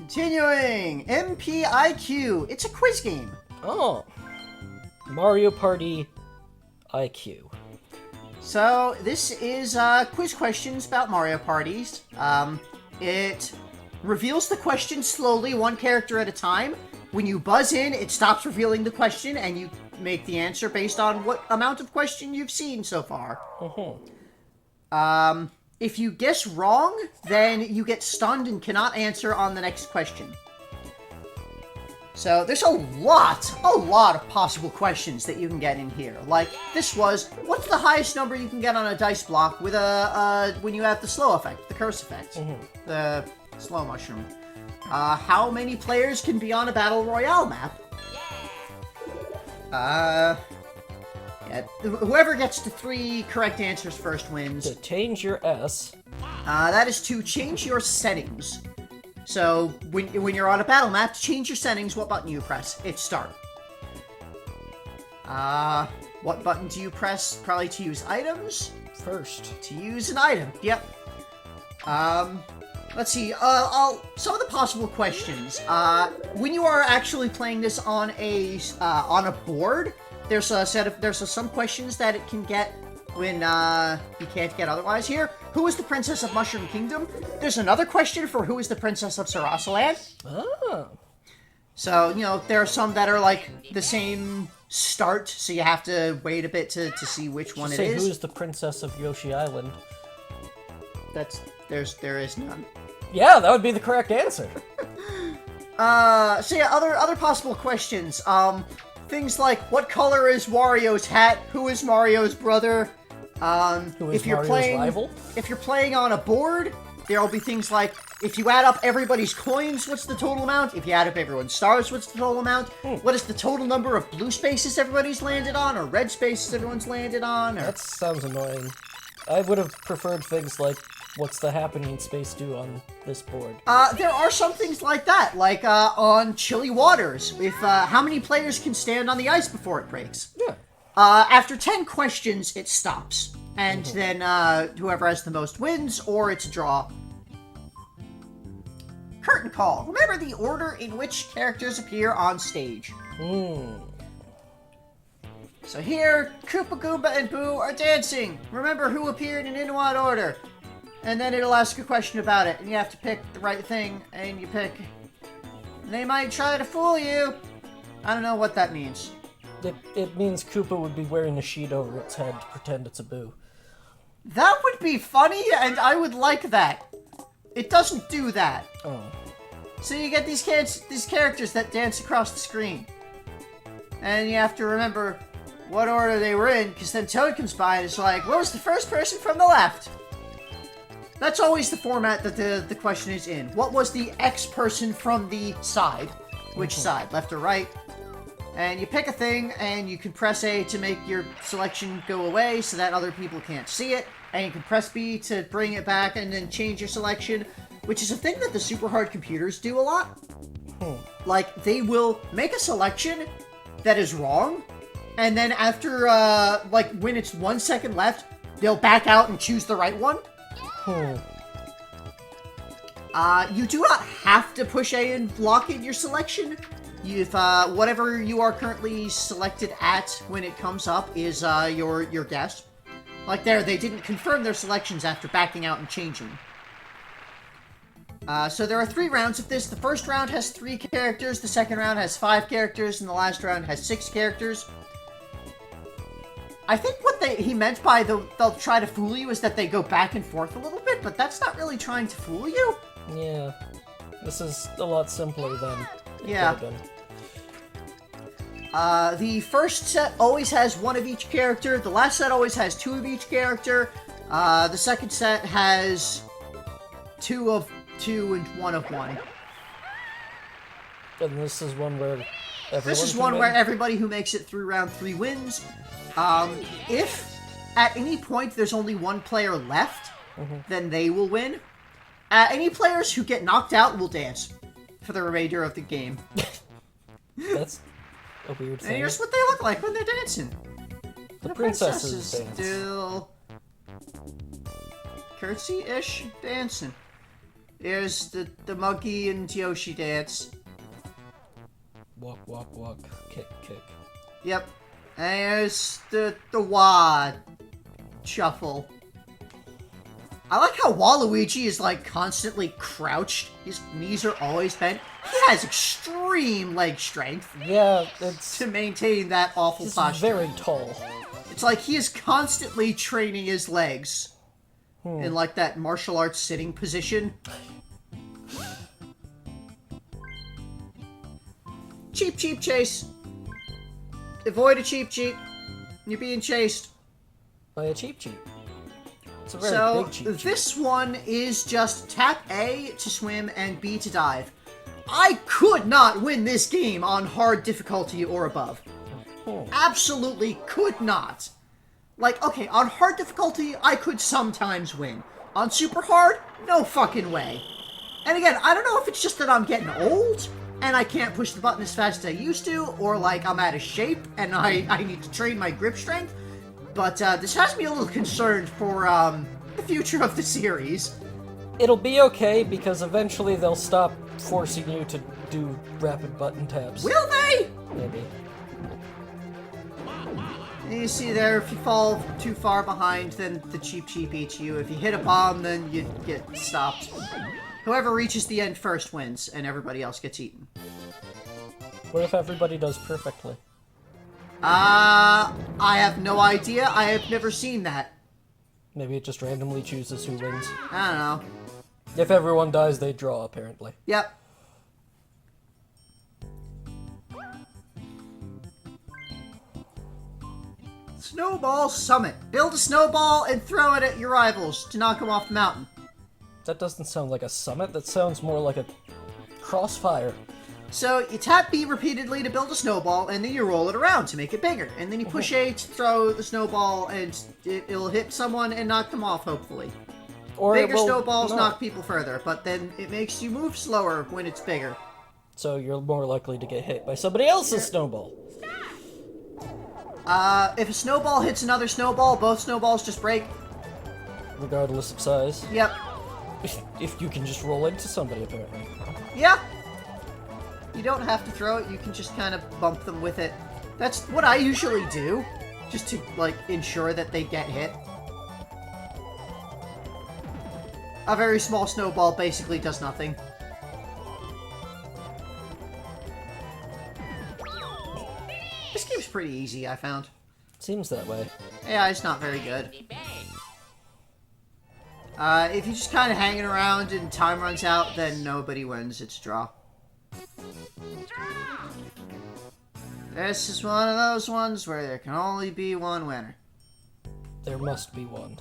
Continuing, M.P.I.Q. It's a quiz game. Oh. Mario Party IQ. So, this is quiz questions about Mario parties. It reveals the question slowly, one character at a time. When you buzz in, it stops revealing the question, and you make the answer based on what amount of question you've seen so far. If you guess wrong, then you get stunned and cannot answer on the next question. So there's a lot of possible questions that you can get in here. Like, this was, what's the highest number you can get on a dice block with when you have the slow effect, the curse effect, the slow mushroom? How many players can be on a Battle Royale map? Yeah, whoever gets to 3 correct answers first wins. To change your S. That is to change your settings. So, when you're on a battle map, to change your settings, what button do you press? It's start. What button do you press? Probably to use items? First. To use an item, yep. Let's see, some of the possible questions. When you are actually playing this on a board, there's some questions that it can get when you can't get otherwise. Here, who is the Princess of Mushroom Kingdom? There's another question for who is the Princess of Sarasaland. Oh. So, you know, there are some that are like the same start, so you have to wait a bit to see which one it is. Who is the Princess of Yoshi Island? There is none. Yeah, that would be the correct answer. So yeah, other possible questions. Things like, what color is Wario's hat? Who is Mario's brother? Who is Mario's rival? If you're playing on a board, there'll be things like, if you add up everybody's coins, what's the total amount? If you add up everyone's stars, what's the total amount? What is the total number of blue spaces everybody's landed on, or red spaces everyone's landed on? Or... That sounds annoying. I would have preferred things like, what's the happening space do on this board? There are some things like that, like on Chilly Waters, if how many players can stand on the ice before it breaks. Yeah. After 10 questions, it stops, and then whoever has the most wins, or it's a draw. Curtain call. Remember the order in which characters appear on stage. So here, Koopa Goomba and Boo are dancing. Remember who appeared and in what order. And then it'll ask a question about it, and you have to pick the right thing, and you pick... They might try to fool you. I don't know what that means. It means Koopa would be wearing a sheet over its head to pretend it's a Boo. That would be funny, and I would like that. It doesn't do that. Oh. So you get these characters that dance across the screen. And you have to remember what order they were in, because then Toad comes by and is like, what was the first person from the left? That's always the format that the question is in. What was the X person from the side? Which side, left or right? And you pick a thing, and you can press A to make your selection go away so that other people can't see it. And you can press B to bring it back and then change your selection, which is a thing that the super hard computers do a lot. Like, they will make a selection that is wrong, and then after, like, when it's 1 second left, they'll back out and choose the right one. You do not have to push A and lock in your selection. If whatever you are currently selected at when it comes up is your guess. Like there, they didn't confirm their selections after backing out and changing. So there are 3 rounds of this. The first round has 3 characters, the second round has 5 characters, and the last round has 6 characters. I think what he meant by they'll try to fool you is that they go back and forth a little bit, but that's not really trying to fool you. Yeah. This is a lot simpler than it yeah. could have been. The first set always has 1 of each character. The last set always has 2 of each character. The second set has 2 of 2 and 1 of 1. And this is one where where everybody who makes it through round 3 wins. If at any point there's only 1 player left, then they will win. Any players who get knocked out will dance for the remainder of the game. That's a weird thing. And here's what they look like when they're dancing. The princesses dance. Still curtsy-ish dancing. Here's the monkey and Yoshi dance. Walk, walk, walk. Kick, kick. Yep. And here's the wah shuffle. I like how Waluigi is like constantly crouched. His knees are always bent. He has extreme leg strength. Yeah, it's... to maintain that awful He's posture. very tall. It's like he is constantly training his legs in like that martial arts sitting position. Cheep, cheep, chase. Avoid a cheep, cheep. You're being chased. By a Cheep Cheep. It's a very big Cheep Cheep. This one is just tap A to swim and B to dive. I could not win this game on hard difficulty or above. Absolutely could not. Like, okay, on hard difficulty, I could sometimes win. On super hard, no fucking way. And again, I don't know if it's just that I'm getting old, and I can't push the button as fast as I used to, or like I'm out of shape, and I need to train my grip strength, but this has me a little concerned for the future of the series. It'll be okay, because eventually they'll stop forcing you to do rapid button taps. Will they? Maybe. And you see there, if you fall too far behind, then the Cheep Cheep eats you. If you hit a bomb, then you get stopped. Whoever reaches the end first wins, and everybody else gets eaten. What if everybody does perfectly? I have no idea. I have never seen that. Maybe it just randomly chooses who wins. I don't know. If everyone dies, they draw, apparently. Yep. Snowball Summit. Build a snowball and throw it at your rivals to knock them off the mountain. That doesn't sound like a summit. That sounds more like a crossfire. So you tap B repeatedly to build a snowball, and then you roll it around to make it bigger. And then you push A to throw the snowball, and it'll hit someone and knock them off, hopefully. Or Bigger snowballs knock people further, but then it makes you move slower when it's bigger. So you're more likely to get hit by somebody else's snowball. If a snowball hits another snowball, both snowballs just break. Regardless of size. Yep. If you can just roll into somebody, apparently. Yeah. You don't have to throw it, you can just kind of bump them with it. That's what I usually do, just to, like, ensure that they get hit. A very small snowball basically does nothing. This game's pretty easy, I found. Seems that way. Yeah, it's not very good. If you're just kind of hanging around and time runs out, then nobody wins. It's a draw. This is one of those ones where there can only be one winner. There must be one.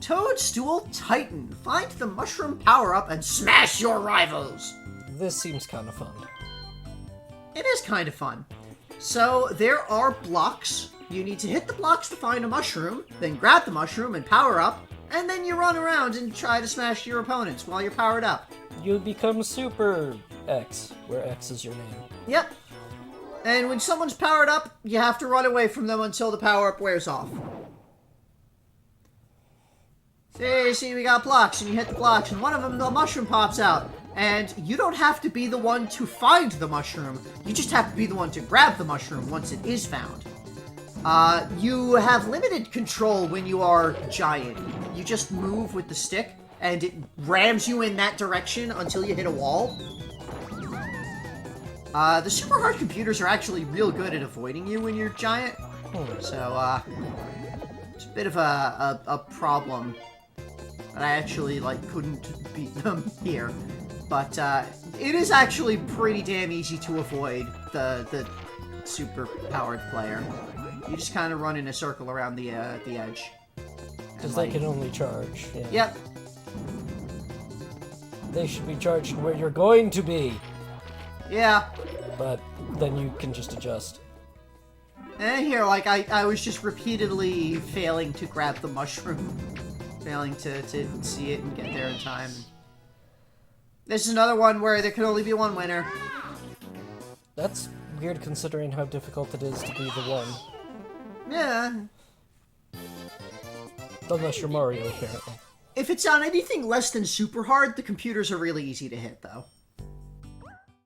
Toadstool Titan. Find the mushroom power-up and smash your rivals! This seems kind of fun. It is kind of fun. So, there are blocks. You need to hit the blocks to find a mushroom, then grab the mushroom and power up, and then you run around and try to smash your opponents while you're powered up. You become Super X, where X is your name. Yep. And when someone's powered up, you have to run away from them until the power-up wears off. See, we got blocks, and you hit the blocks, and one of them, the mushroom pops out. And you don't have to be the one to find the mushroom, you just have to be the one to grab the mushroom once it is found. You have limited control when you are giant. You just move with the stick, and it rams you in that direction until you hit a wall. The super hard computers are actually real good at avoiding you when you're giant. So, it's a bit of a problem. That I actually, like, couldn't beat them here. But, it is actually pretty damn easy to avoid the super-powered player. You just kind of run in a circle around the edge. Because they can only charge. Yeah. Yep. They should be charged where you're going to be. Yeah. But then you can just adjust. And here, like, I was just repeatedly failing to grab the mushroom. Failing to see it and get there in time. This is another one where there can only be one winner. That's weird considering how difficult it is to be the one. Yeah. Unless you're Mario, apparently. If it's on anything less than super hard, the computers are really easy to hit, though.